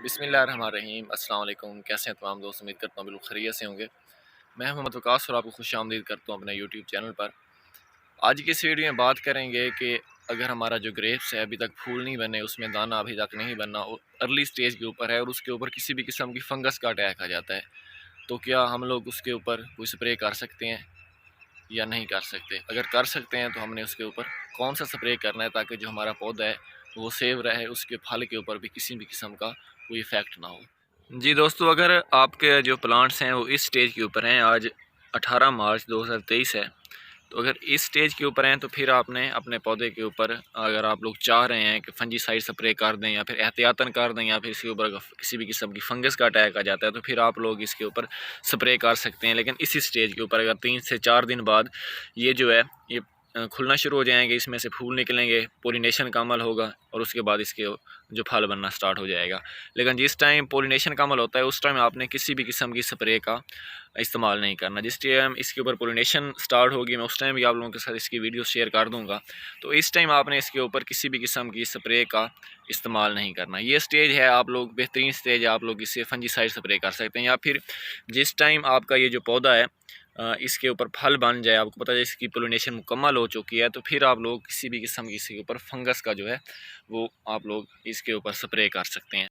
बिस्मिल्लाहिर्रहमानिर्रहीम अस्सलाम वालेकुम। कैसे हैं तमाम दोस्त? उम्मीद करता हूँ बिल्कुल खैरियत से होंगे। मैं मोहम्मद वकास और आपको खुशामदीद करता हूँ अपने यूट्यूब चैनल पर। आज की इस वीडियो में बात करेंगे कि अगर हमारा जो ग्रेप्स है अभी तक फूल नहीं बने, उसमें दाना अभी तक नहीं बनना और अर्ली स्टेज के ऊपर है और उसके ऊपर किसी भी किस्म की फंगस का अटैक आ जाता है, तो क्या हम लोग उसके ऊपर कोई स्प्रे कर सकते हैं या नहीं कर सकते? अगर कर सकते हैं तो हमने उसके ऊपर कौन सा स्प्रे करना है ताकि जो हमारा पौधा है वो सेव रहे, उसके फल के ऊपर भी किसी भी किस्म का कोई इफ़ेक्ट ना हो। जी दोस्तों, अगर आपके जो प्लांट्स हैं वो इस स्टेज के ऊपर हैं, आज 18 मार्च 2023 है, तो अगर इस स्टेज के ऊपर हैं तो फिर आपने अपने पौधे के ऊपर, अगर आप लोग चाह रहे हैं कि फंजीसाइड स्प्रे कर दें या फिर एहतियातन कर दें या फिर इसके ऊपर किसी भी किस्म की फंगस का अटैक आ जाता है, तो फिर आप लोग इसके ऊपर स्प्रे कर सकते हैं। लेकिन इसी स्टेज के ऊपर अगर 3 से 4 दिन बाद ये जो है ये खुलना शुरू हो जाएंगे, इसमें से फूल निकलेंगे, पोलिनेशन का अमल होगा और उसके बाद इसके जो फल बनना स्टार्ट हो जाएगा। लेकिन जिस टाइम पोलिनेशन का अमल होता है उस टाइम आपने किसी भी किस्म की स्प्रे का इस्तेमाल नहीं करना। जिस टाइम इसके ऊपर पोलिनेशन स्टार्ट होगी मैं उस टाइम भी आप लोगों के साथ इसकी वीडियो शेयर कर दूंगा, तो इस टाइम आपने इसके ऊपर किसी भी किस्म की स्प्रे का इस्तेमाल नहीं करना। ये स्टेज है, आप लोग बेहतरीन स्टेज है, आप लोग इससे फंजीसाइड स्प्रे कर सकते हैं। या फिर जिस टाइम आपका ये जो पौधा है इसके ऊपर फल बन जाए, आपको पता है इसकी पोलिनेशन मुकम्मल हो चुकी है, तो फिर आप लोग किसी भी किस्म की इसके ऊपर फंगस का जो है वो आप लोग इसके ऊपर स्प्रे कर सकते हैं।